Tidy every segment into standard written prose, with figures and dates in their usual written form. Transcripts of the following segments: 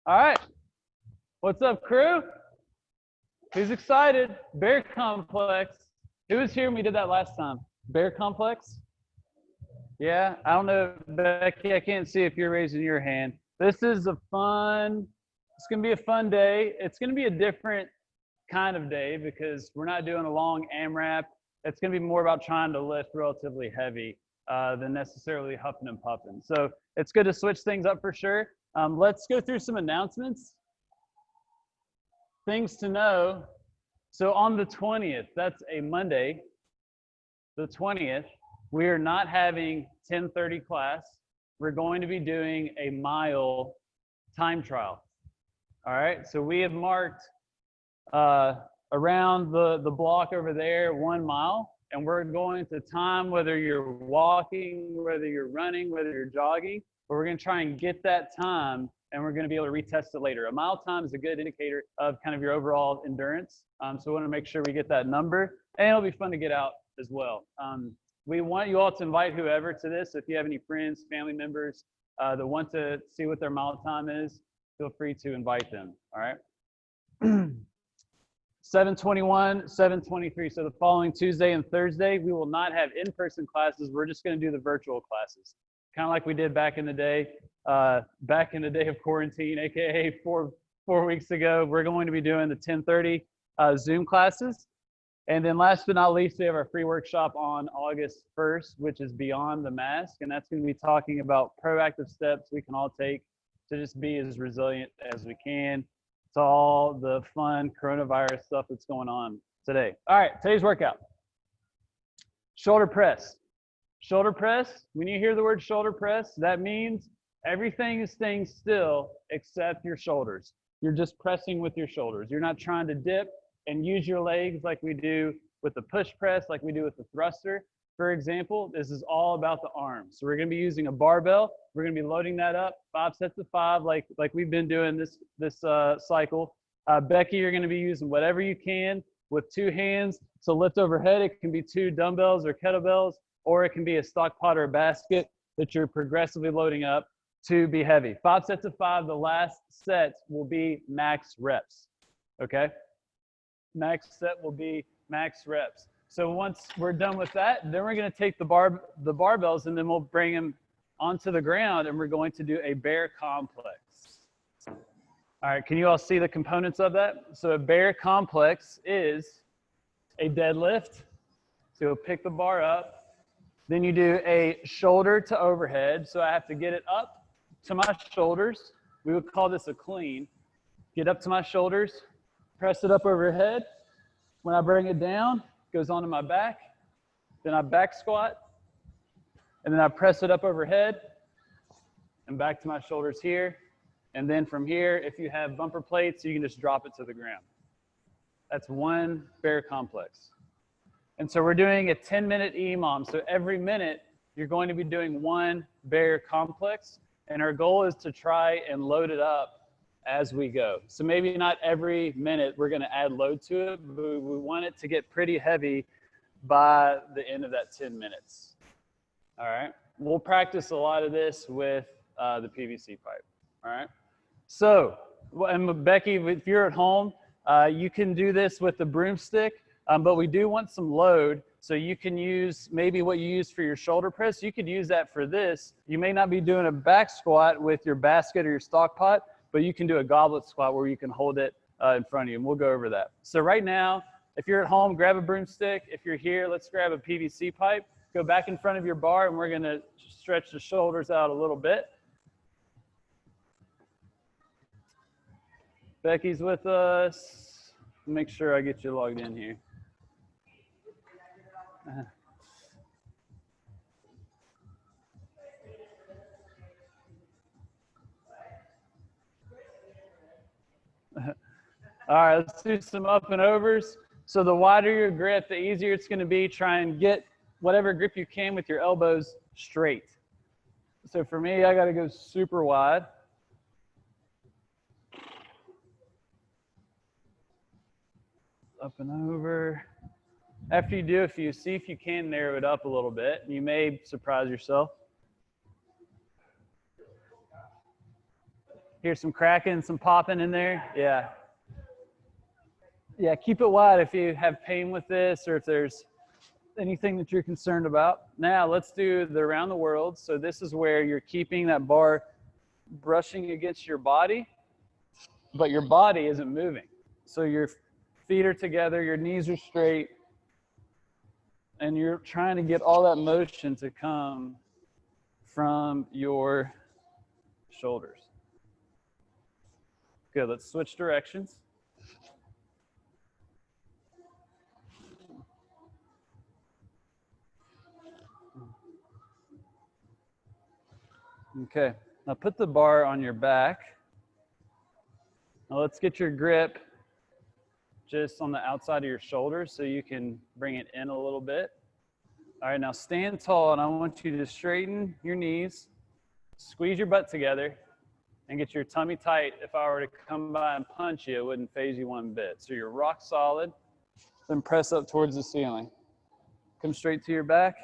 All right. What's up, crew? Who's excited? Bear Complex. Who was here when we did that last time? Bear Complex? Yeah, I don't know, Becky, I can't see if you're raising your hand. This is it's going to be a fun day. It's going to be a different kind of day because we're not doing a long AMRAP. It's going to be more about trying to lift relatively heavy than necessarily huffing and puffing. So it's good to switch things up for sure. Let's go through some announcements. Things to know. So on the 20th, that's a Monday, the 20th, we are not having 10:30 class. We're going to be doing a mile time trial. All right, so we have marked around the block over there 1 mile, and we're going to time whether you're walking, whether you're running, whether you're jogging, but we're going to try and get that time, and we're going to be able to retest it later. A mile time is a good indicator of kind of your overall endurance, so we want to make sure we get that number, and it'll be fun to get out as well. We want you all to invite whoever to this. If you have any friends, family members that want to see what their mile time is, feel free to invite them, all right? 7/21, 7/23. So the following Tuesday and Thursday, we will not have in-person classes. We're just going to do the virtual classes, kind of like we did back in the day of quarantine, aka four weeks ago. We're going to be doing the 10:30 Zoom classes. And then last but not least, we have our free workshop on August 1st, which is Beyond the Mask. And that's going to be talking about proactive steps we can all take to just be as resilient as we can to all the fun coronavirus stuff that's going on today. All right, today's workout. Shoulder press. Shoulder press, when you hear the word shoulder press, that means everything is staying still except your shoulders. You're just pressing with your shoulders. You're not trying to dip and use your legs like we do with the push press, like we do with the thruster. For example, this is all about the arms. So we're going to be using a barbell. We're going to be loading that up 5 sets of 5, like we've been doing this cycle. Becky, you're going to be using whatever you can with 2 hands to lift overhead. It can be 2 dumbbells or kettlebells, or it can be a stock pot or a basket that you're progressively loading up to be heavy. 5 sets of 5. The last set will be max reps. Okay? Max set will be max reps. So once we're done with that, then we're going to take the barbells and then we'll bring them onto the ground and we're going to do a bear complex. All right, can you all see the components of that? So a bear complex is a deadlift. So you'll pick the bar up. Then you do a shoulder to overhead. So I have to get it up to my shoulders. We would call this a clean. Get up to my shoulders, press it up overhead. When I bring it down, it goes onto my back. Then I back squat. And then I press it up overhead and back to my shoulders here. And then from here, if you have bumper plates, you can just drop it to the ground. That's one bear complex. And so we're doing a 10-minute EMOM. So every minute, you're going to be doing one bear complex. And our goal is to try and load it up as we go. So maybe not every minute we're going to add load to it, but we want it to get pretty heavy by the end of that 10 minutes. All right. We'll practice a lot of this with the PVC pipe. All right. So, and Becky, if you're at home, you can do this with the broomstick, but we do want some load. So you can use maybe what you use for your shoulder press. You could use that for this. You may not be doing a back squat with your basket or your stock pot, but you can do a goblet squat where you can hold it in front of you, and we'll go over that. So right now, if you're at home, grab a broomstick. If you're here, let's grab a PVC pipe. Go back in front of your bar, and we're going to stretch the shoulders out a little bit. Becky's with us. Make sure I get you logged in here. All right, let's do some up and overs. So the wider your grip, the easier it's going to be. Try and get whatever grip you can with your elbows straight. So for me, I got to go super wide. Up and over. After you do a few, see if you can narrow it up a little bit. You may surprise yourself. Hear some cracking, some popping in there. Yeah. Yeah, keep it wide if you have pain with this or if there's anything that you're concerned about. Now let's do the around the world. So this is where you're keeping that bar brushing against your body, but your body isn't moving. So your feet are together, your knees are straight, and you're trying to get all that motion to come from your shoulders. Good, let's switch directions. Okay, now put the bar on your back. Now let's get your grip just on the outside of your shoulders so you can bring it in a little bit. All right, now stand tall, and I want you to straighten your knees, squeeze your butt together, and get your tummy tight. If I were to come by and punch you, it wouldn't faze you one bit. So you're rock solid, then press up towards the ceiling. Come straight to your back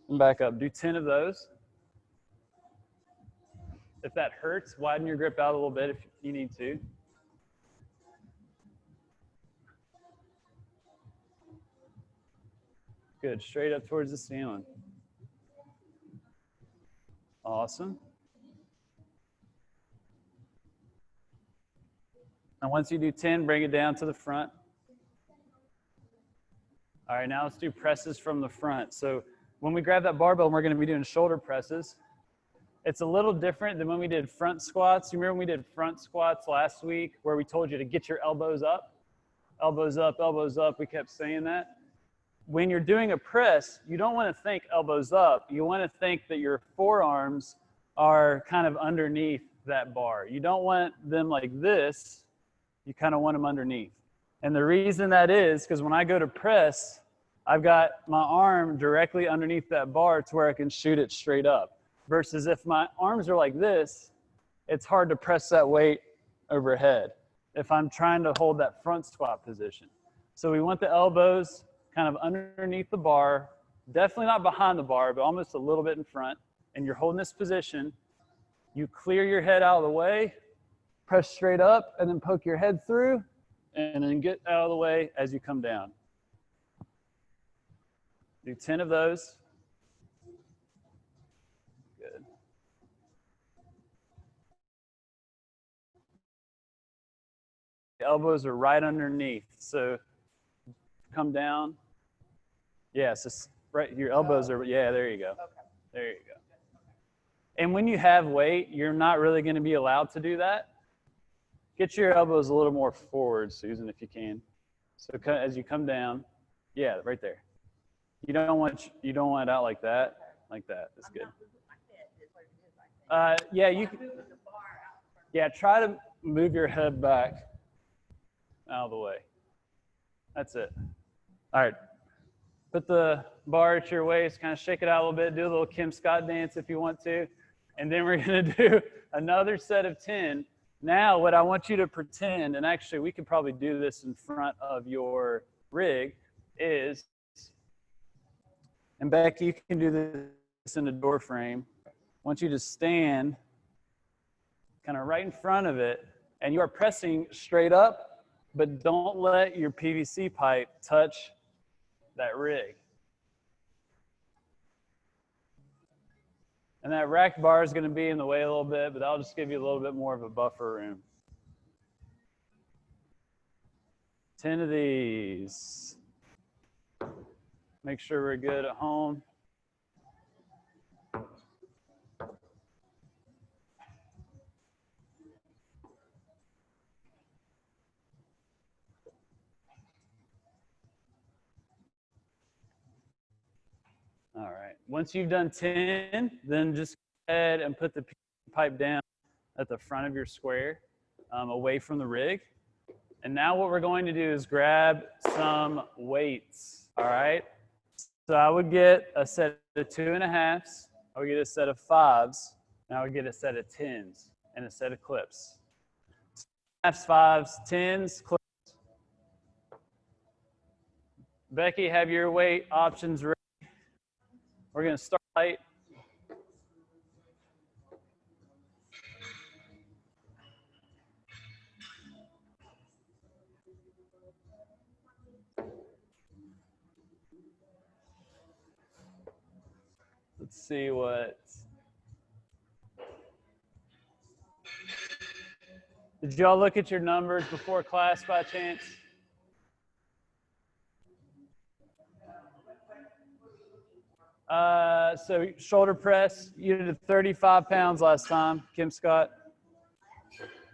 and back up. Do 10 of those. If that hurts, widen your grip out a little bit if you need to. Good, straight up towards the ceiling. Awesome. And once you do 10, bring it down to the front. All right, now let's do presses from the front. So when we grab that barbell, we're going to be doing shoulder presses. It's a little different than when we did front squats. You remember when we did front squats last week where we told you to get your elbows up? Elbows up, elbows up. We kept saying that. When you're doing a press, you don't want to think elbows up. You want to think that your forearms are kind of underneath that bar. You don't want them like this. You kind of want them underneath. And the reason that is because when I go to press, I've got my arm directly underneath that bar to where I can shoot it straight up. Versus if my arms are like this, it's hard to press that weight overhead if I'm trying to hold that front squat position. So we want the elbows kind of underneath the bar, definitely not behind the bar, but almost a little bit in front. And you're holding this position. You clear your head out of the way, press straight up, and then poke your head through, and then get out of the way as you come down. Do 10 of those. Good. The elbows are right underneath. So come down. Yeah, so right, your elbows are, yeah, there you go. Okay. There you go. And when you have weight, you're not really going to be allowed to do that. Get your elbows a little more forward, Susan, if you can. So as you come down, yeah, right there. You don't want it out like that. Like that. That's good. Yeah, you can. Yeah, try to move your head back out of the way. That's it. All right. Put the bar at your waist, kind of shake it out a little bit, do a little Kim Scott dance if you want to. And then we're going to do another set of 10. Now, what I want you to pretend, and actually we could probably do this in front of your rig, is, and Becky, you can do this in the door frame. I want you to stand kind of right in front of it, and you are pressing straight up, but don't let your PVC pipe touch that rig. And that rack bar is going to be in the way a little bit, but I'll just give you a little bit more of a buffer room. 10 of these. Make sure we're good at home. All right. Once you've done 10, then just go ahead and put the pipe down at the front of your square, away from the rig. And now what we're going to do is grab some weights. All right. So I would get a set of 2.5s. I would get a set of 5s. And I would get a set of 10s and a set of clips. 2.5s, 5s, 10s, clips. Becky, have your weight options ready. We're going to start light. Let's see what. Did y'all look at your numbers before class by chance? So shoulder press, you did 35 pounds last time, Kim Scott.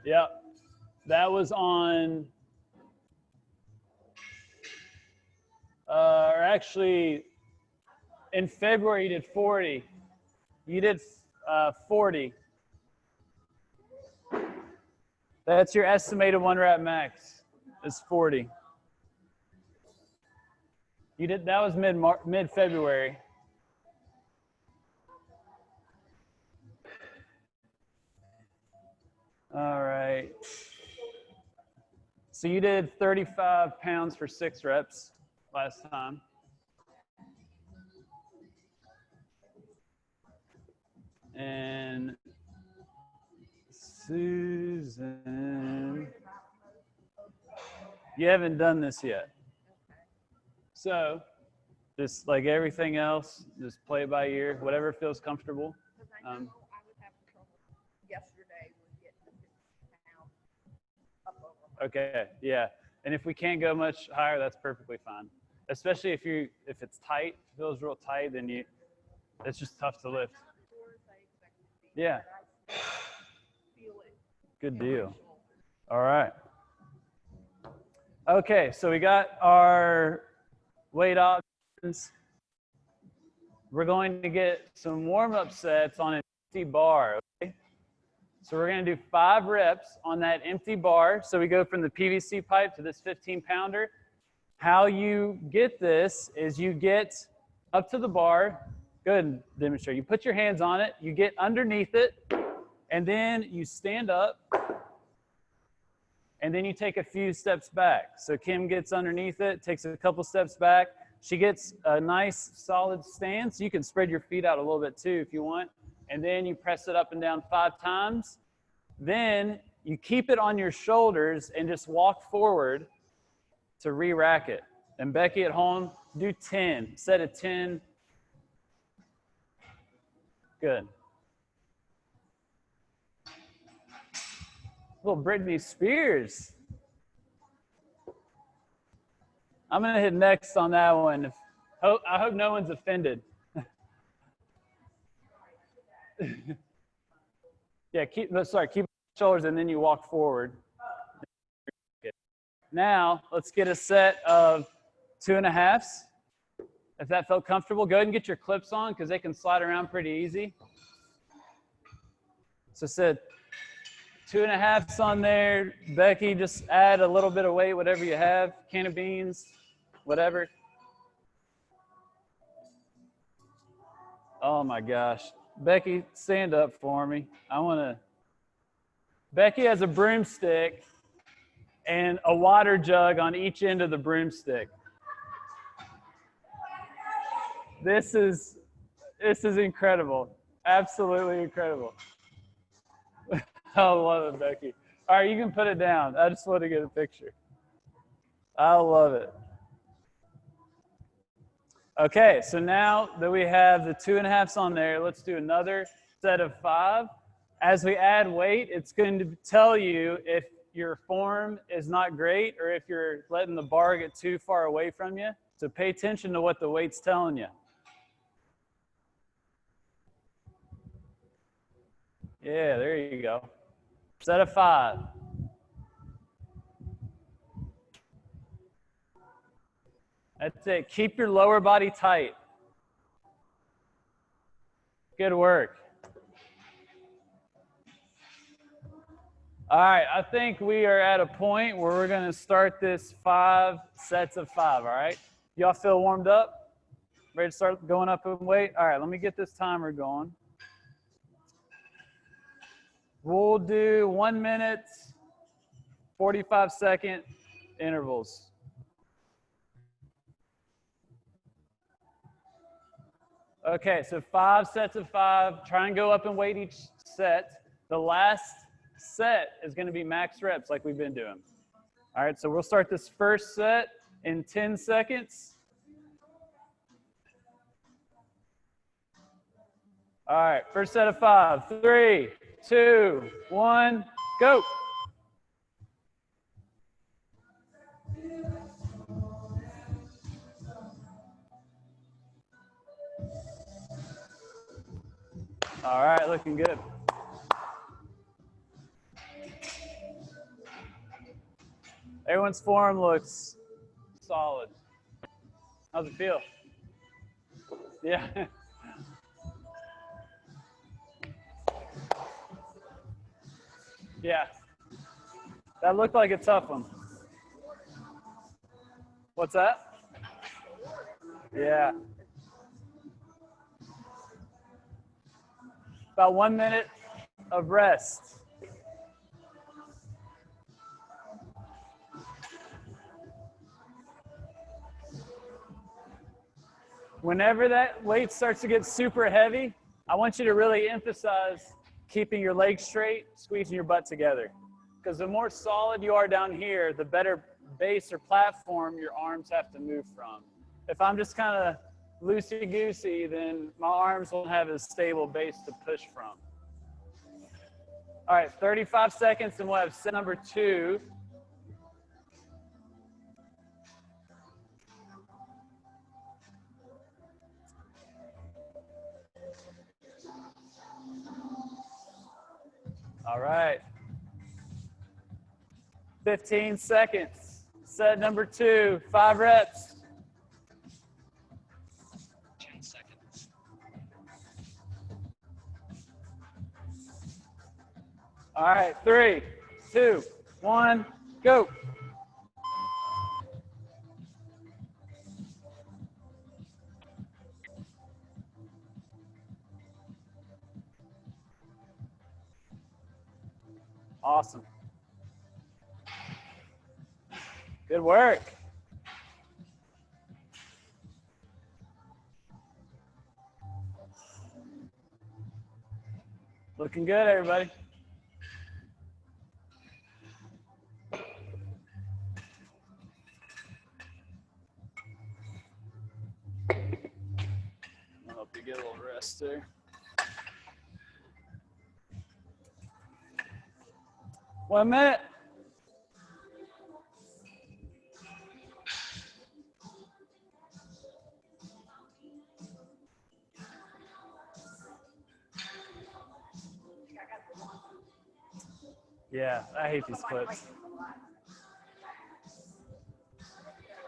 Yep. That was on, or actually, in February you did 40. You did 40. That's your estimated 1 rep max, is 40. You did, that was mid-February. All right. So you did 35 pounds for 6 reps last time. And Susan, you haven't done this yet. So just like everything else, just play it by ear, whatever feels comfortable. I was having trouble yesterday with getting down up over. Okay, yeah. And if we can't go much higher, that's perfectly fine. Especially if it's tight, if it feels real tight, then it's just tough to lift. Yeah. Good deal. All right. Okay, so we got our weight options. We're going to get some warm-up sets on an empty bar, okay? So we're going to do 5 reps on that empty bar. So we go from the PVC pipe to this 15-pounder. How you get this is you get up to the bar. Go ahead and demonstrate. You put your hands on it. You get underneath it. And then you stand up. And then you take a few steps back. So Kim gets underneath it, takes a couple steps back. She gets a nice solid stance. You can spread your feet out a little bit too if you want. And then you press it up and down 5 times. Then you keep it on your shoulders and just walk forward to re-rack it. And Becky at home, do 10. Set of 10. Good. Little Britney Spears. I'm going to hit next on that one. I hope no one's offended. Yeah, keep your shoulders and then you walk forward. Now, let's get a set of 2.5s. If that felt comfortable, go ahead and get your clips on because they can slide around pretty easy. So set 2.5s on there. Becky, just add a little bit of weight, whatever you have. Can of beans, whatever. Oh my gosh. Becky, stand up for me. Becky has a broomstick and a water jug on each end of the broomstick. This is incredible. Absolutely incredible. I love it, Becky. All right, you can put it down. I just want to get a picture. I love it. Okay, so now that we have the 2.5s on there, let's do another set of 5. As we add weight, it's going to tell you if your form is not great or if you're letting the bar get too far away from you. So pay attention to what the weight's telling you. Yeah, there you go. Set of 5. That's it. Keep your lower body tight. Good work. All right, I think we are at a point where we're going to start this 5 sets of 5, all right? Y'all feel warmed up? Ready to start going up in weight? All right, let me get this timer going. We'll do 1 minute, 45-second intervals. Okay, so 5 sets of 5. Try and go up in weight each set. The last set is going to be max reps like we've been doing. All right, so we'll start this first set in 10 seconds. All right, first set of 5. 3, 2, 1, go. All right, looking good. Everyone's form looks solid. How's it feel? Yeah. Yeah. That looked like a tough one. What's that? Yeah. About 1 minute of rest. Whenever that weight starts to get super heavy, I want you to really emphasize keeping your legs straight, squeezing your butt together. Because the more solid you are down here, the better base or platform your arms have to move from. If I'm just kind of loosey-goosey, then my arms won't have a stable base to push from. All right, 35 seconds, and we'll have set number 2. All right. 15 seconds. Set number 2, 5 reps. 10 seconds. All right, 3, 2, 1, go. Awesome. Good work. Looking good, everybody. I'll help you get a little rest there. 1 minute. Yeah, I hate these clips.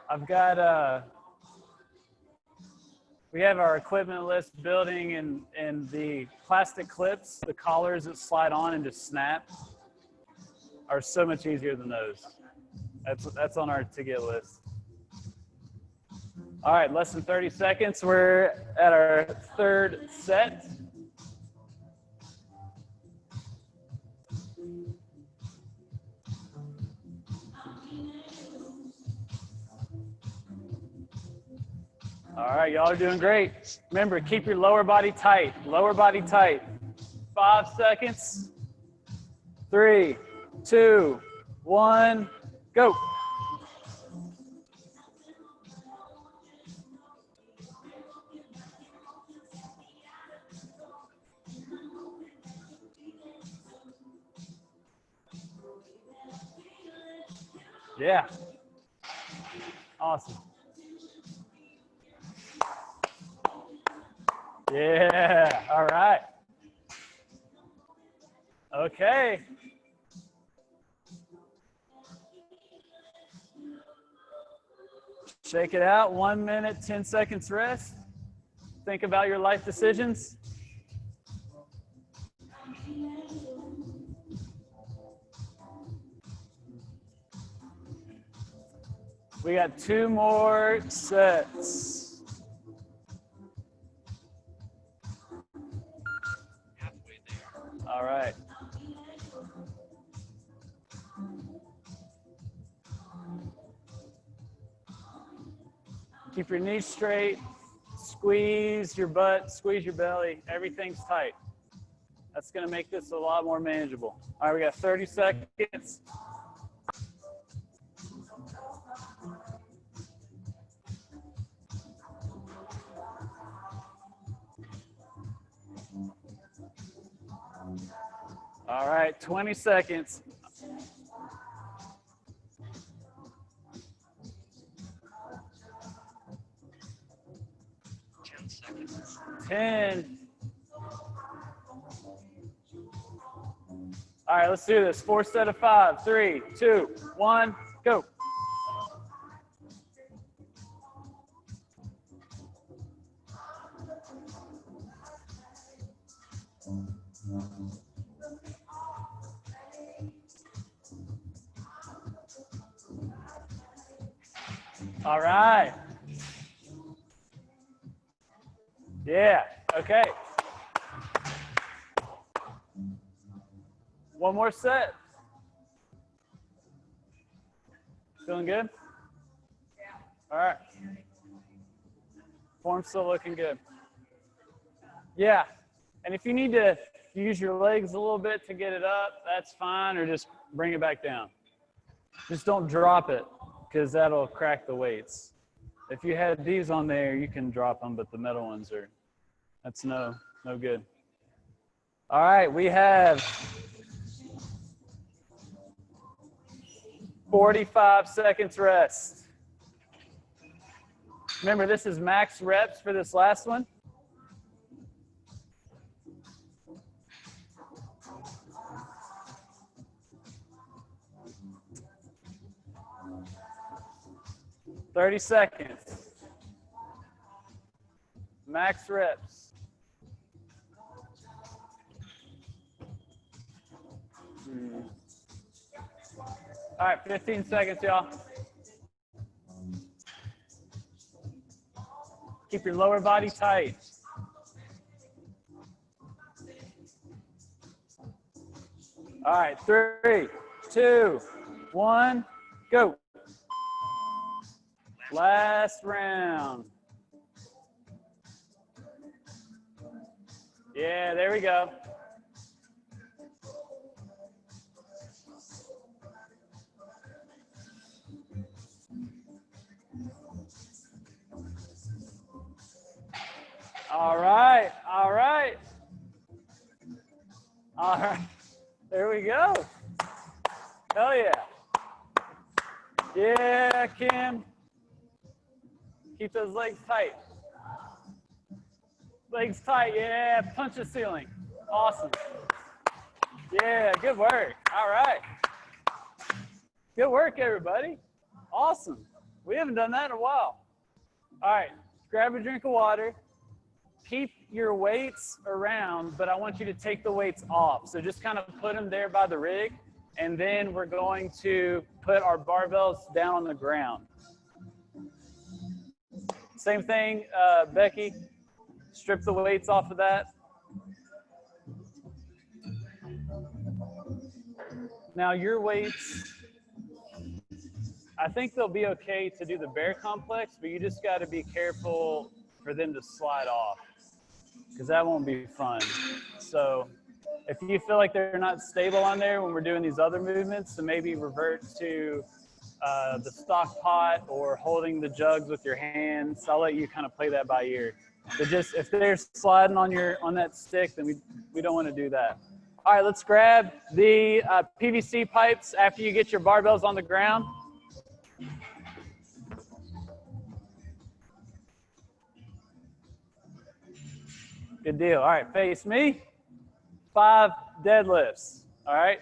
I've got, we have our equipment list building, and the plastic clips, the collars that slide on and just snap, are so much easier than those. That's on our to-get list. All right, less than 30 seconds. We're at our 3rd set. All right, y'all are doing great. Remember, keep your lower body tight. Lower body tight. 5 seconds. 3, 2, 1, go. Yeah. Awesome. Yeah. All right. Okay. Shake it out. 1 minute, 10 seconds rest. Think about your life decisions. We got 2 more sets. Halfway there. All right. Keep your knees straight. Squeeze your butt, squeeze your belly. Everything's tight. That's going to make this a lot more manageable. All right, we got 30 seconds. All right, 20 seconds. Seconds. 10. All right, let's do this. 4 set of 5. 3, 2, 1, go. All right. Yeah, okay. One more set. Feeling good? All right. Form's still looking good. Yeah, and if you need to use your legs a little bit to get it up, that's fine, or just bring it back down. Just don't drop it, because that'll crack the weights. If you had these on there, you can drop them, but the metal ones are, that's no good. All right, we have 45 seconds rest. Remember, this is max reps for this last one. "30 seconds. Max reps. All right, 15 seconds, y'all. Keep your lower body tight. All right, 3, 2, 1, go. Last round. Yeah, there we go. All right, all right. All right, there we go. Hell yeah. Yeah, Kim. Keep those legs tight. Legs tight, yeah, punch the ceiling. Awesome. Yeah, good work. All right. Good work, everybody. Awesome. We haven't done that in a while. All right, grab a drink of water. Keep your weights around, but I want you to take the weights off. So just kind of put them there by the rig, and then we're going to put our barbells down on the ground. Same thing, Becky, strip the weights off of that. Now your weights, I think they'll be okay to do the bear complex, but you just got to be careful for them to slide off, because that won't be fun. So if you feel like they're not stable on there when we're doing these other movements, then maybe revert to the stock pot or holding the jugs with your hands. I'll let you kind of play that by ear. But just if they're sliding on that stick, then we don't want to do that. All right, let's grab the PVC pipes after you get your barbells on the ground. Good deal. All right, face me. 5 deadlifts. All right.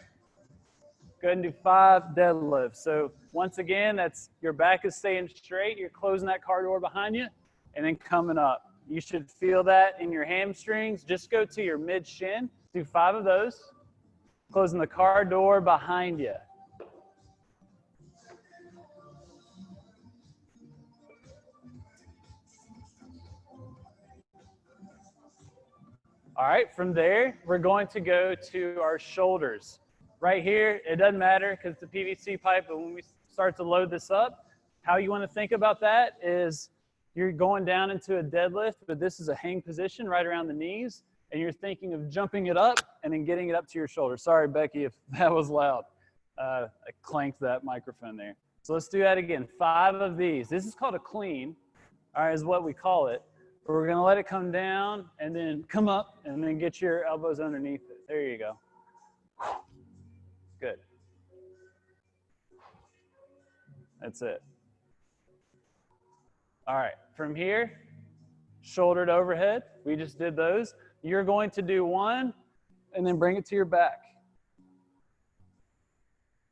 Go ahead and do 5 deadlifts. So once again, that's your back is staying straight. You're closing that car door behind you and then coming up. You should feel that in your hamstrings. Just go to your mid shin. Do 5 of those. Closing the car door behind you. All right, from there, we're going to go to our shoulders. Right here, it doesn't matter because it's a PVC pipe, but when we start to load this up, how you want to think about that is you're going down into a deadlift, but this is a hang position right around the knees, and you're thinking of jumping it up and then getting it up to your shoulder. Sorry, Becky, if that was loud. I clanked that microphone there. So let's do that again. 5 of these. This is called a clean, all right, is what we call it. But we're going to let it come down and then come up and then get your elbows underneath it. There you go. Good. That's it. All right, from here, shoulder to overhead. We just did those. You're going to do one and then bring it to your back.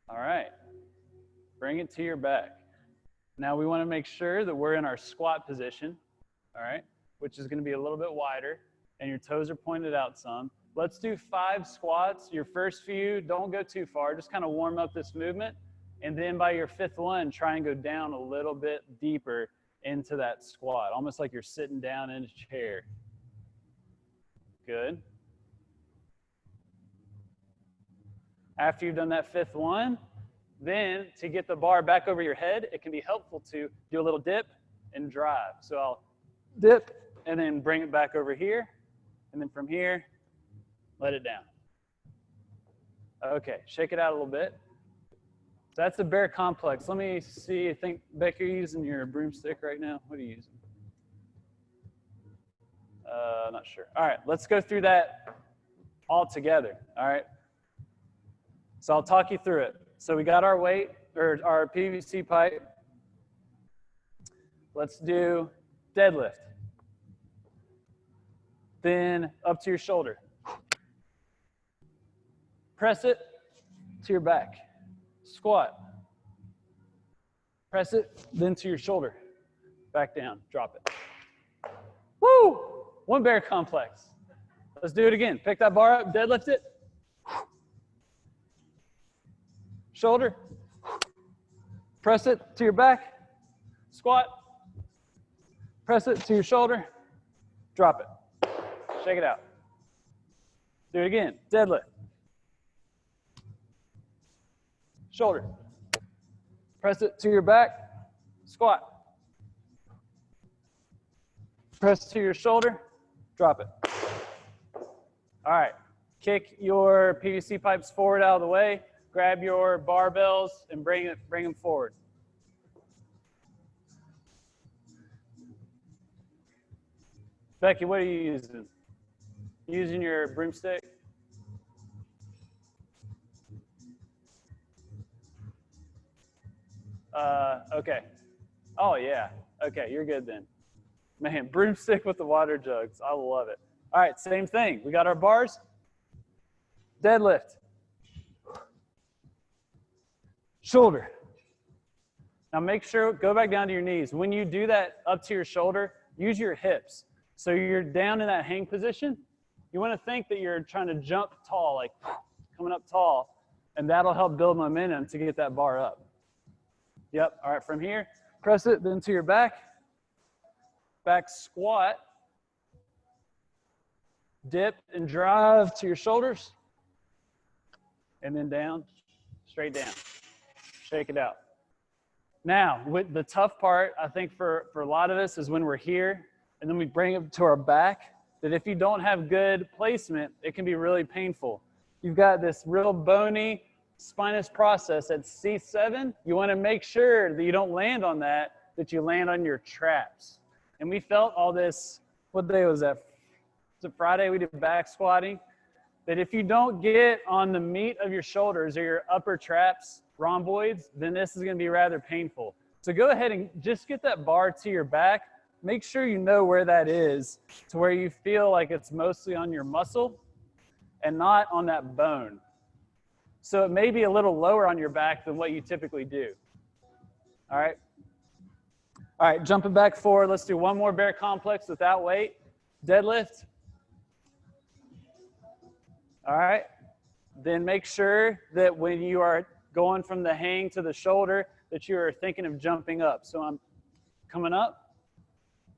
All right, bring it to your back. Now we want to make sure that we're in our squat position, all right, which is going to be a little bit wider, and your toes are pointed out some. Let's do 5 squats. Your first few, don't go too far. Just kind of warm up this movement. And then by your 5th one, try and go down a little bit deeper into that squat, almost like you're sitting down in a chair. Good. After you've done that 5th one, then to get the bar back over your head, it can be helpful to do a little dip and drive. So I'll dip and then bring it back over here. And then from here, let it down. Okay, shake it out a little bit. So that's the bear complex. Let me see, I think, Beck, you're using your broomstick right now. What are you using? Not sure. All right, let's go through that all together, all right? So I'll talk you through it. So we got our weight, or our PVC pipe. Let's do deadlift. Then up to your shoulder. Press it to your back. Squat. Press it, then to your shoulder. Back down, drop it. Woo! One bear complex. Let's do it again. Pick that bar up, deadlift it. Shoulder. Press it to your back. Squat. Press it to your shoulder. Drop it. Shake it out. Do it again. Deadlift. Shoulder. Press it to your back. Squat. Press to your shoulder. Drop it. All right. Kick your PVC pipes forward out of the way. Grab your barbells and bring them forward. Becky, what are you using? Using your broomstick? Okay. Oh, yeah. Okay, you're good then. Man, broomstick with the water jugs. I love it. All right, same thing. We got our bars. Deadlift. Shoulder. Now make sure, go back down to your knees. When you do that up to your shoulder, use your hips. So you're down in that hang position. You want to think that you're trying to jump tall, like coming up tall, and that'll help build momentum to get that bar up. Yep, all right, from here, press it then to your back. Back squat. Dip and drive to your shoulders. And then down, straight down. Shake it out. Now, with the tough part, I think for a lot of us is when we're here and then we bring it to our back, that if you don't have good placement, it can be really painful. You've got this real bony spinous process at C7. You want to make sure that you don't land on that you land on your traps. And we felt all this, what day was that? Was it Friday? We did back squatting. That if you don't get on the meat of your shoulders or your upper traps, rhomboids, then this is going to be rather painful. So go ahead and just get that bar to your back. Make sure you know where that is to where you feel like it's mostly on your muscle and not on that bone. So it may be a little lower on your back than what you typically do. All right. All right, jumping back forward. Let's do one more bear complex without weight. Deadlift. All right. Then make sure that when you are going from the hang to the shoulder that you are thinking of jumping up. So I'm coming up,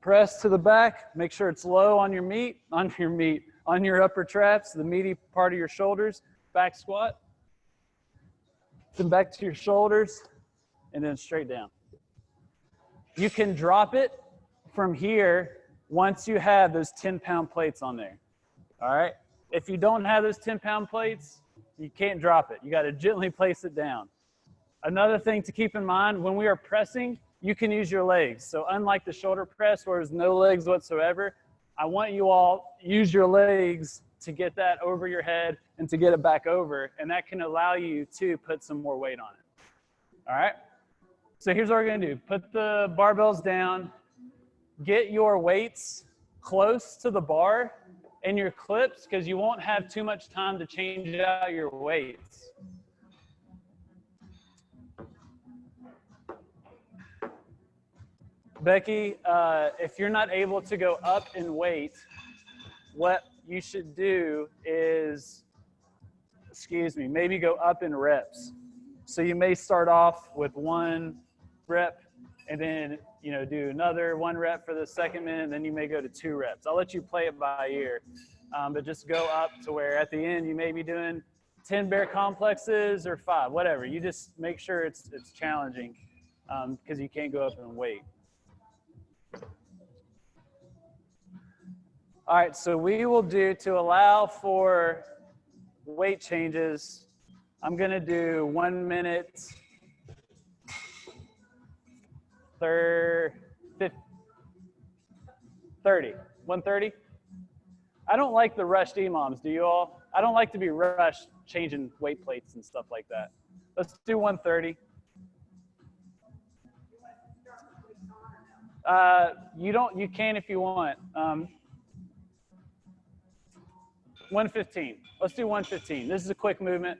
press to the back, make sure it's low on your on your upper traps, the meaty part of your shoulders, back squat, then back to your shoulders, and then straight down. You can drop it from here once you have those 10-pound plates on there, all right? If you don't have those 10-pound plates, you can't drop it. You got to gently place it down. Another thing to keep in mind, when we are pressing, you can use your legs. So unlike the shoulder press where there's no legs whatsoever, I want you all use your legs to get that over your head and to get it back over, and that can allow you to put some more weight on it. All right? So here's what we're gonna do. Put the barbells down, get your weights close to the bar and your clips, because you won't have too much time to change out your weights. Becky, if you're not able to go up in weight, what you should do is, maybe go up in reps. So you may start off with 1 rep and then, do another 1 rep for the second minute, and then you may go to 2 reps. I'll let you play it by ear, but just go up to where at the end you may be doing 10 bear complexes or 5, whatever. You just make sure it's challenging, because you can't go up in weight. All right, so we will do, to allow for weight changes, I'm gonna do 1 minute, 30, 130. I don't like the rushed EMOMs, do you all? I don't like to be rushed changing weight plates and stuff like that. Let's do 130. You can if you want. 115. Let's do 115. This is a quick movement.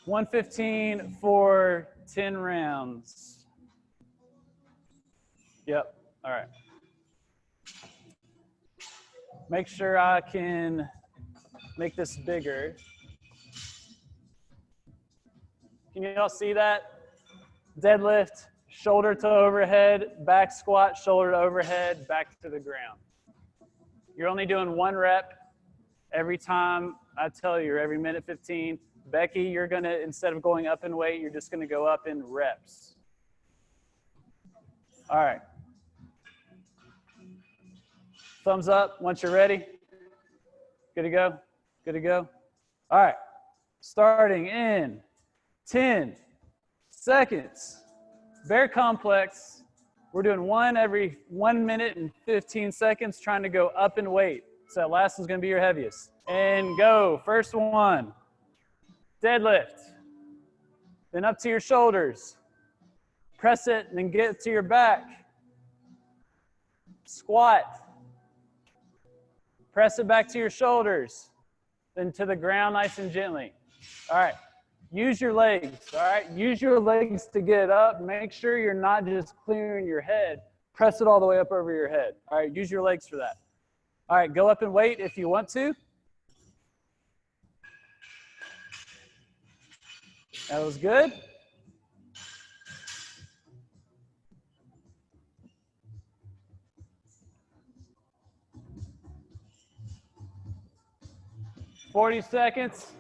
115 for 10 rounds. Yep. All right. Make sure I can make this bigger. Can you all see that? Deadlift, shoulder to overhead, back squat, shoulder to overhead, back to the ground. You're only doing 1 rep every time I tell you, every minute 15. Becky, you're gonna, instead of going up in weight, you're just gonna go up in reps. All right. Thumbs up once you're ready. Good to go? Good to go? All right. Starting in 10 seconds. Bear complex. We're doing 1 every 1 minute and 15 seconds, trying to go up in weight. So that last one's gonna be your heaviest. And go, first one. Deadlift. Then up to your shoulders. Press it and then get it to your back. Squat. Press it back to your shoulders. Then to the ground nice and gently. All right. Use your legs, all right? Use your legs to get up. Make sure you're not just clearing your head. Press it all the way up over your head. All right, use your legs for that. All right, go up in weight if you want to. That was good. $40 seconds.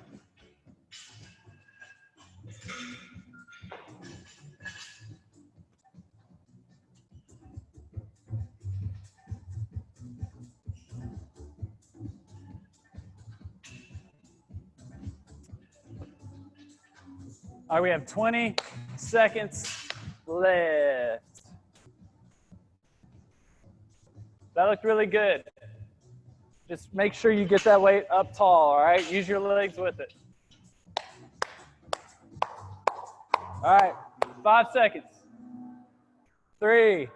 All right, we have 20 seconds left. That looked really good. Just make sure you get that weight up tall, all right? Use your legs with it. All right, 5 seconds. 3,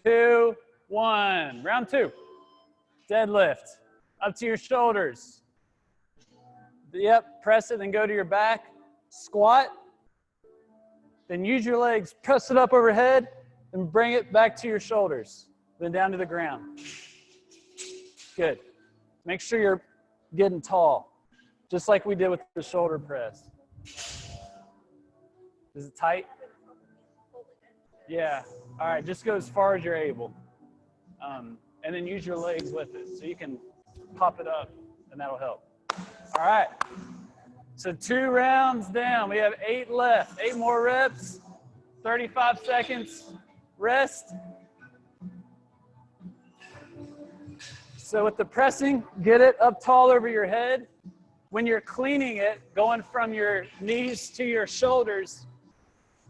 2, 1. Round 2. Deadlift. Up to your shoulders. Yep, press it, then go to your back. Squat. Then use your legs, press it up overhead, and bring it back to your shoulders. Then down to the ground. Good. Make sure you're getting tall, just like we did with the shoulder press. Is it tight? Yeah. All right, just go as far as you're able. And then use your legs with it, so you can pop it up, and that'll help. All right. So 2 rounds down. We have 8 left. 8 more reps. 35 seconds. Rest. So with the pressing, get it up tall over your head. When you're cleaning it, going from your knees to your shoulders,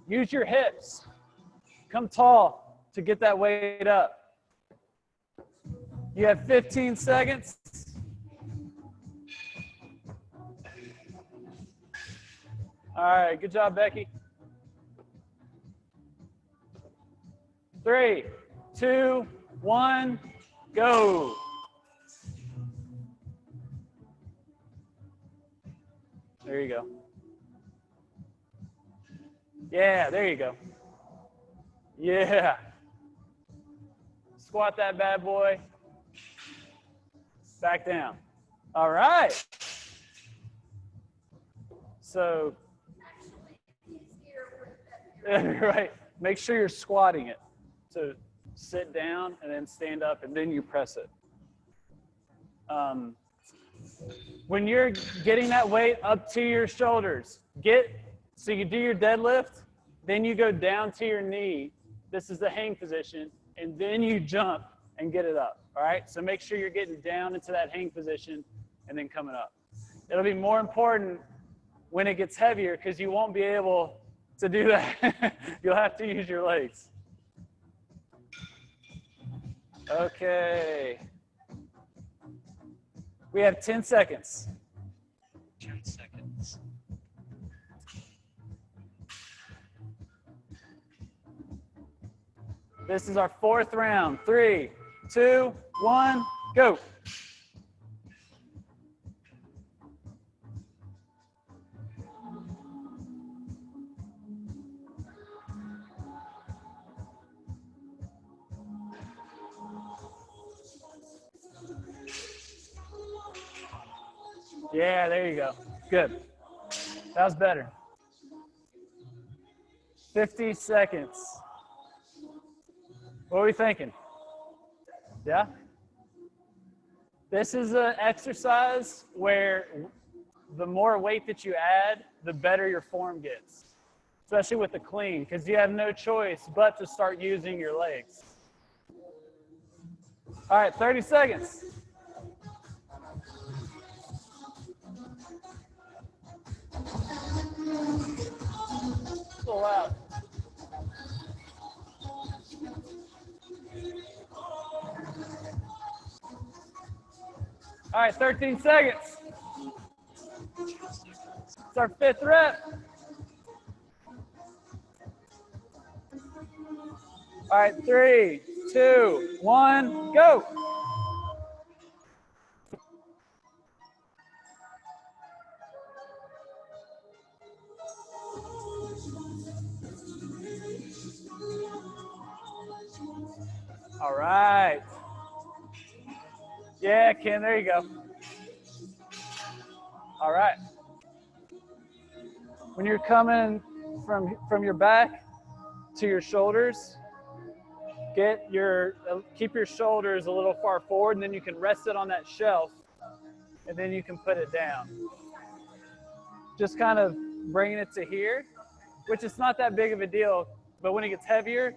use your hips. Come tall to get that weight up. You have 15 seconds. All right, good job, Becky. 3, 2, 1, go. There you go. Yeah, there you go. Yeah. Squat that bad boy. Back down. All right. So, right. Make sure you're squatting it. So sit down and then stand up and then you press it. When you're getting that weight up to your shoulders, so you do your deadlift, then you go down to your knee. This is the hang position, and then you jump and get it up. All right. So make sure you're getting down into that hang position and then coming up. It'll be more important when it gets heavier because you won't be able to do that. You'll have to use your legs. Okay. We have 10 seconds. 10 seconds. This is our 4th round. 3, 2, 1, go. Yeah, there you go. Good. That was better. 50 seconds. What are we thinking? Yeah? This is an exercise where the more weight that you add, the better your form gets, especially with the clean, because you have no choice but to start using your legs. All right, 30 seconds. A little loud. All right, 13 seconds. It's our 5th rep. All right, 3, 2, 1, go. All right. Yeah, Ken, there you go. All right. When you're coming from your back to your shoulders, keep your shoulders a little far forward, and then you can rest it on that shelf, and then you can put it down. Just kind of bringing it to here, which is not that big of a deal, but when it gets heavier,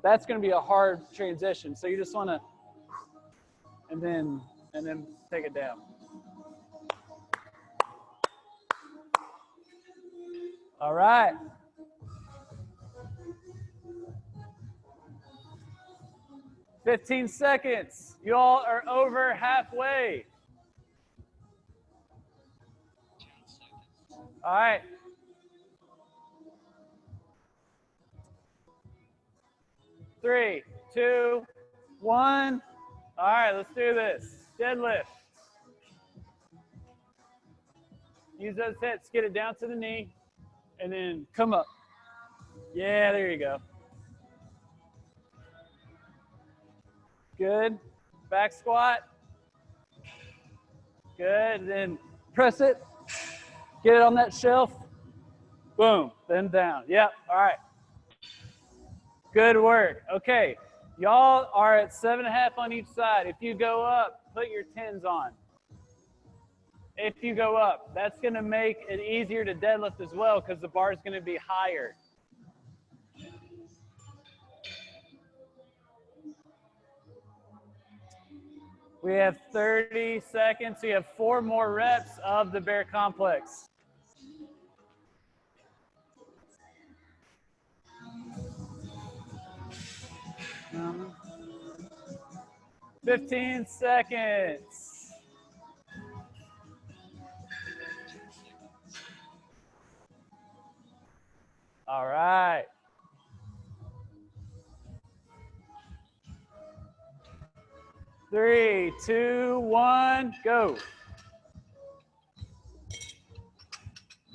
that's going to be a hard transition. So you just want to, and then take it down. All right. "15 seconds. You all are over halfway. 10 seconds. All right. Three, 2, 1. All right, let's do this. Deadlift. Use those hips. Get it down to the knee, and then come up. Yeah, there you go. Good. Back squat. Good. Then press it. Get it on that shelf. Boom. Then down. Yep. All right. Good work. Okay. Y'all are at 7.5 on each side. If you go up, put your 10s on. If you go up, that's going to make it easier to deadlift as well because the bar is going to be higher. We have 30 seconds. We have 4 more reps of the bear complex. Um, 15 seconds. All right. Three, two, one, go.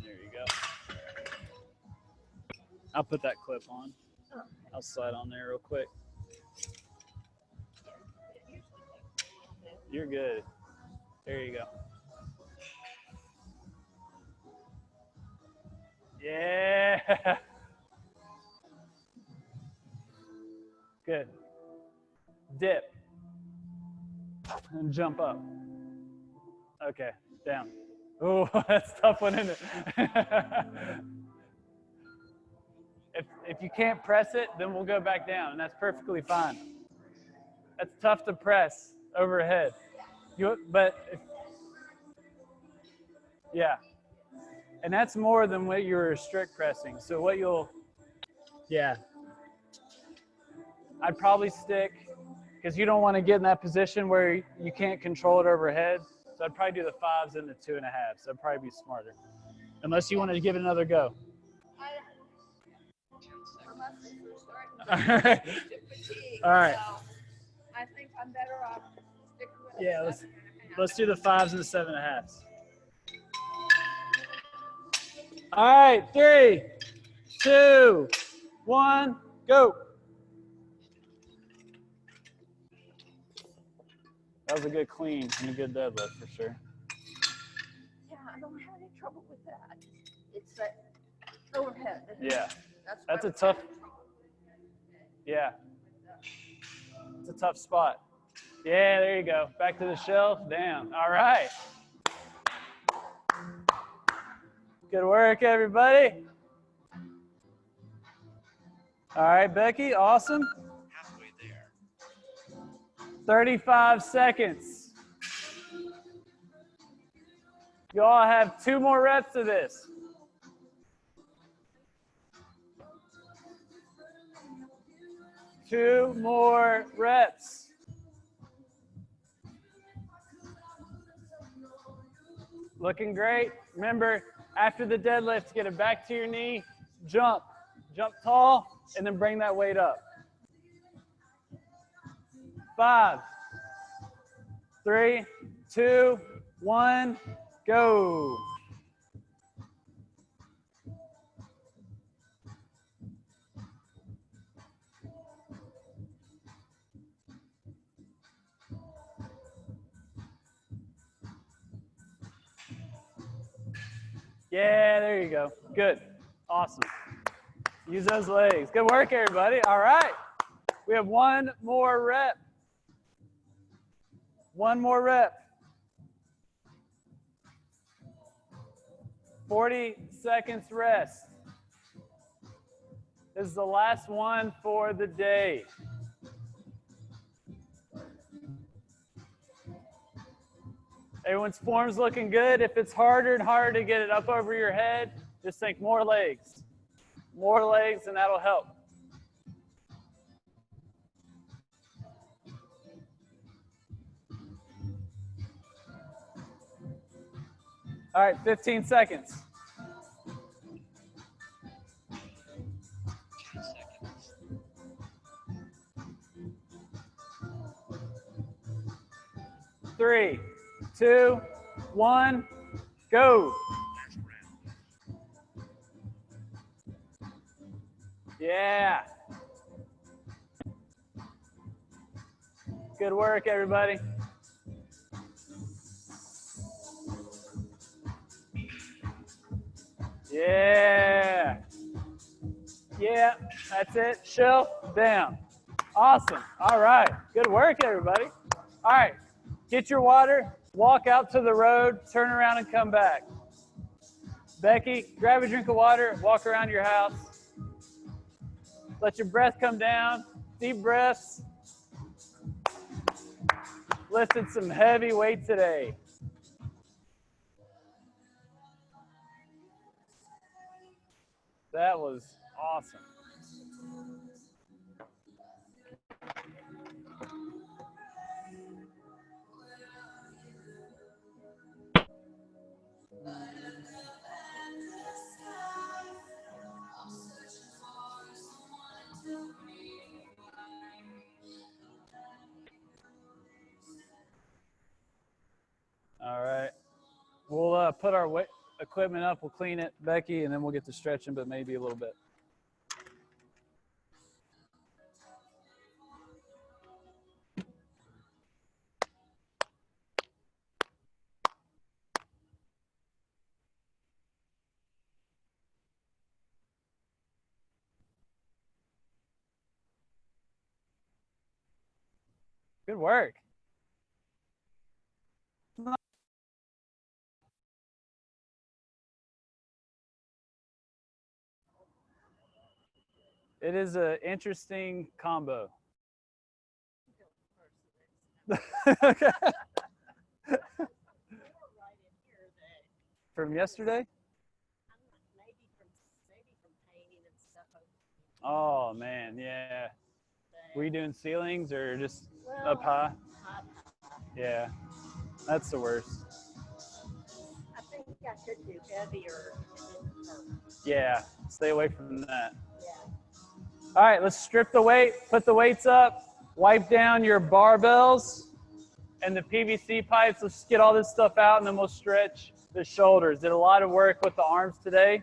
There you go. I'll put that clip on. I'll slide on there real quick. You're good. There you go. Yeah. Good. Dip. And jump up. Okay, down. Oh, that's a tough one, isn't it? if you can't press it, then we'll go back down, and that's perfectly fine. That's tough to press overhead. Yeah. And that's more than what you were strict pressing. So what yeah. I'd probably stick, because you don't want to get in that position where you can't control it overhead. So I'd probably do the 5s and the 2.5s. That'd probably be smarter. Unless you wanted to give it another go. My muscles are All starting right. to fatigue. All right. So I think I'm better off sticking with Yeah, the let's 7.5. let's do the 5s and the 7.5s. All right, 3, 2, 1, go. That was a good clean and a good deadlift for sure. Yeah, I don't have any trouble with that. It's that overhead. Yeah, That's that's a why tough. I'm having trouble Yeah, it's a tough spot. Yeah, there you go. Back to the shelf, down. All right. Good work, everybody. All right, Becky, awesome. Halfway there. 35 seconds. You all have 2 more reps of this. Two more reps. Looking great. Remember, after the deadlift, get it back to your knee, jump. Jump tall, and then bring that weight up. 5, 3, 2, 1, go. Yeah, there you go. Good. Awesome. Use those legs. Good work, everybody. All right. We have 1 more rep. 1 more rep. 40 seconds rest. This is the last one for the day. Everyone's form's looking good. If it's harder and harder to get it up over your head, just think more legs. More legs, and that'll help. All right, 15 seconds. 10 seconds. 3, 2, 1, go. Last round. Yeah. Good work, everybody. Yeah. Yeah, that's it. Shelf down. Awesome. All right. Good work, everybody. All right. Get your water, walk out to the road, turn around and come back. Becky, grab a drink of water, walk around your house. Let your breath come down. Deep breaths. Lifted some heavy weight today. That was awesome. put our equipment up. We'll clean it, Becky, and then we'll get to stretching, but maybe a little bit. Good work. It is an interesting combo. Okay. From yesterday? Oh man, yeah. Were you doing ceilings or just up high? Yeah, that's the worst. I think I could do heavier. Yeah, stay away from that. Yeah. All right, let's strip the weight, put the weights up, wipe down your barbells and the PVC pipes. Let's just get all this stuff out and then we'll stretch the shoulders. Did a lot of work with the arms today.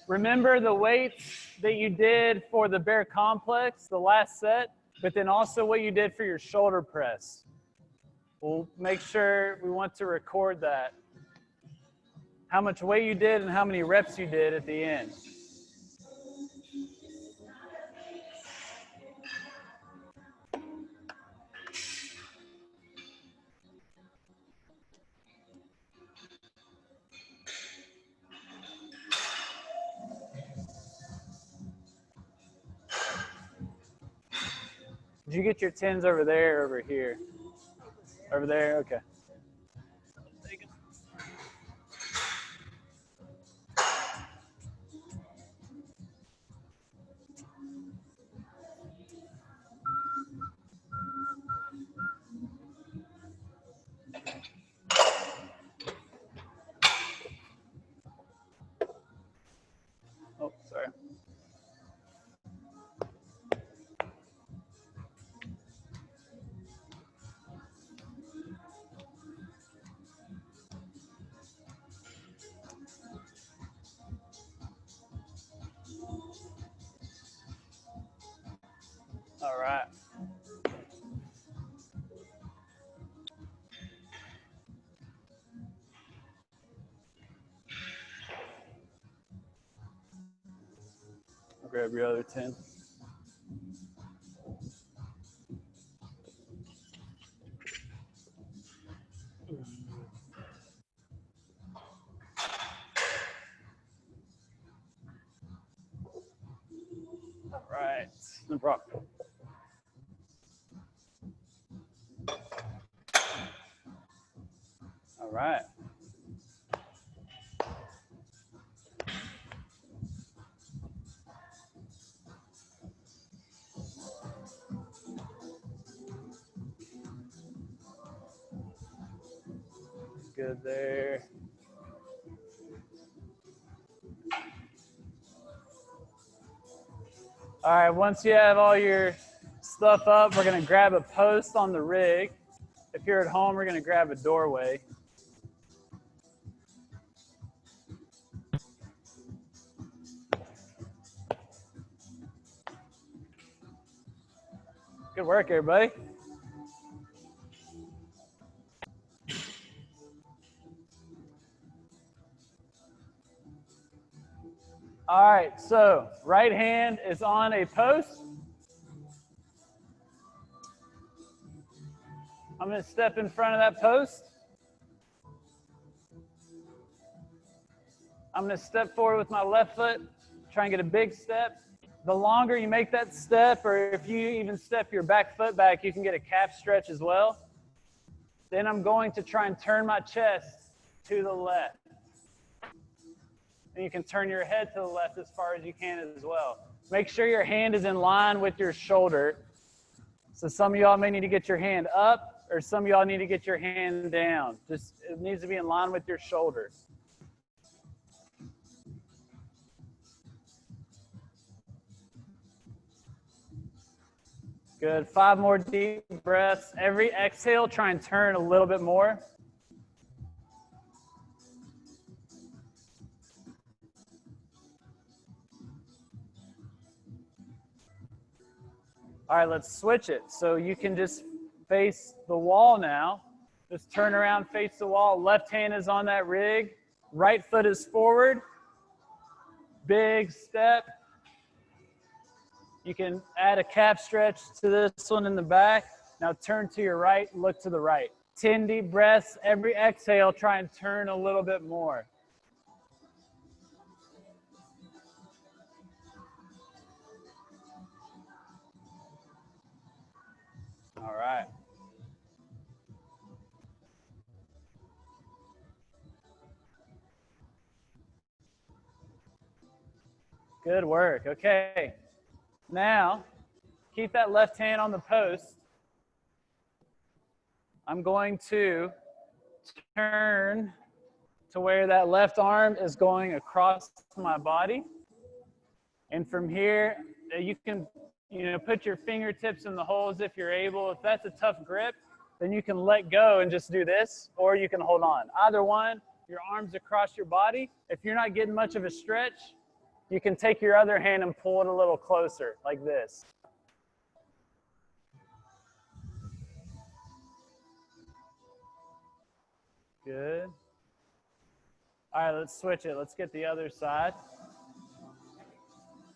Remember the weights that you did for the bear complex, the last set, but then also what you did for your shoulder press. We'll make sure we want to record that. How much weight you did and how many reps you did at the end. Did you get your 10s over there or over here? Over there? Okay. Oh, sorry. All right. I'll grab your other 10. All right. No problem. All right. Good there. All right, once you have all your stuff up, we're going to grab a post on the rig. If you're at home, we're going to grab a doorway. Good work, everybody. All right, so right hand is on a post. I'm going to step in front of that post. I'm going to step forward with my left foot, try and get a big step. The longer you make that step, or if you even step your back foot back, you can get a calf stretch as well. Then I'm going to try and turn my chest to the left. And you can turn your head to the left as far as you can as well. Make sure your hand is in line with your shoulder. So some of y'all may need to get your hand up, or some of y'all need to get your hand down. Just it needs to be in line with your shoulder. Good. 5 more deep breaths. Every exhale, try and turn a little bit more. All right, let's switch it. So you can just face the wall now. Just turn around, face the wall. Left hand is on that rig. Right foot is forward. Big step. You can add a calf stretch to this one in the back. Now turn to your right, look to the right. 10 deep breaths. Every exhale, try and turn a little bit more. All right. Good work. Okay. Now, keep that left hand on the post. I'm going to turn to where that left arm is going across my body. And from here, you can, put your fingertips in the holes if you're able. If that's a tough grip, then you can let go and just do this, or you can hold on. Either one, your arms across your body. If you're not getting much of a stretch, you can take your other hand and pull it a little closer, like this. Good. All right, let's switch it. Let's get the other side.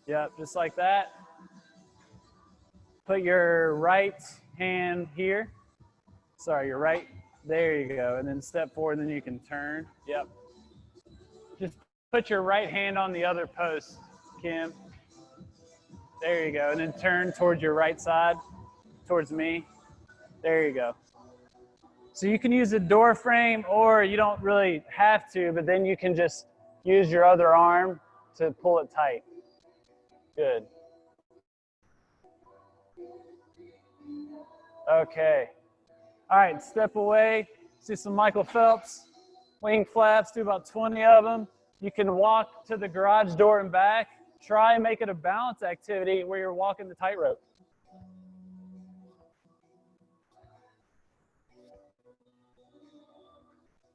Yep, just like that. Put your right hand here. Sorry, your right. There you go. And then step forward, and then you can turn. Yep. Just put your right hand on the other post, Kim. There you go. And then turn towards your right side, towards me. There you go. So you can use a door frame, or you don't really have to, but then you can just use your other arm to pull it tight. Good. Okay. All right, step away. See some Michael Phelps. Wing flaps, do about 20 of them. You can walk to the garage door and back. Try and make it a balance activity where you're walking the tightrope.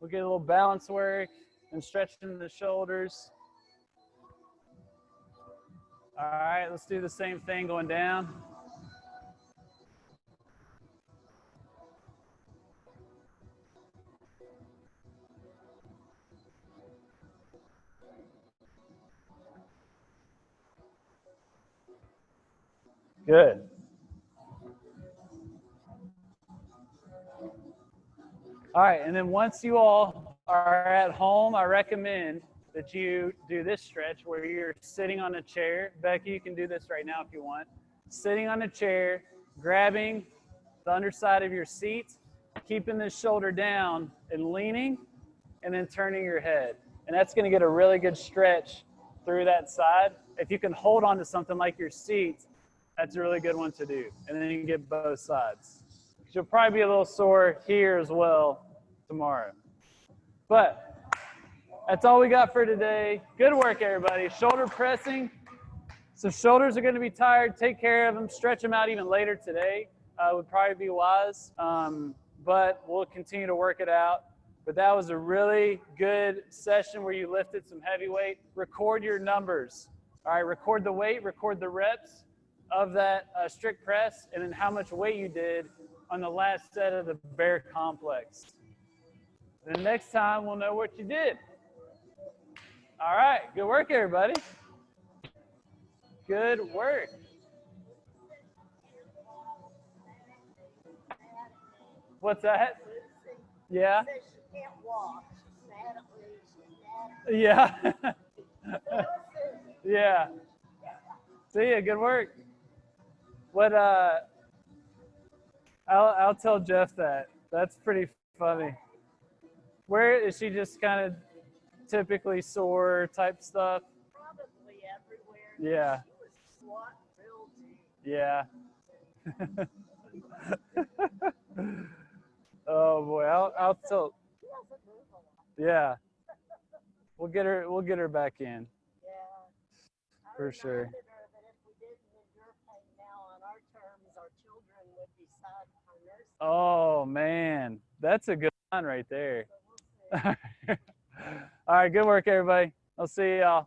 We'll get a little balance work and stretching the shoulders. All right, let's do the same thing going down. Good. All right, and then once you all are at home, I recommend that you do this stretch where you're sitting on a chair. Becky, you can do this right now if you want. Sitting on a chair, grabbing the underside of your seat, keeping the shoulder down and leaning, and then turning your head. And that's going to get a really good stretch through that side. If you can hold on to something like your seat, that's a really good one to do. And then you can get both sides. You'll probably be a little sore here as well tomorrow. But that's all we got for today. Good work, everybody. Shoulder pressing. So shoulders are going to be tired. Take care of them. Stretch them out even later today. Would probably be wise. But we'll continue to work it out. But that was a really good session where you lifted some heavy weight. Record your numbers. All right, record the weight, record the reps of that strict press, and then how much weight you did on the last set of the bear complex. The next time we'll know what you did. All right, good work, everybody. Good work. What's that? Yeah. Yeah. Yeah. See ya. Good work. What? I'll tell Jeff that. That's pretty funny. Where is she? Just kind of typically sore type stuff. Probably everywhere. Yeah. She was squat real deep. Yeah. Oh boy, I'll tell. She doesn't move a lot. Yeah. We'll get her back in. Yeah. For sure. I reminded her that if we didn't endure pain now on our terms, our children Oh man, that's a good one right there. All right, good work, everybody. I'll see y'all.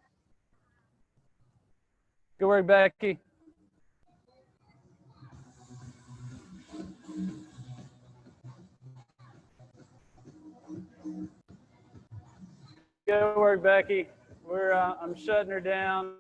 Good work, Becky. Good work, Becky. I'm shutting her down.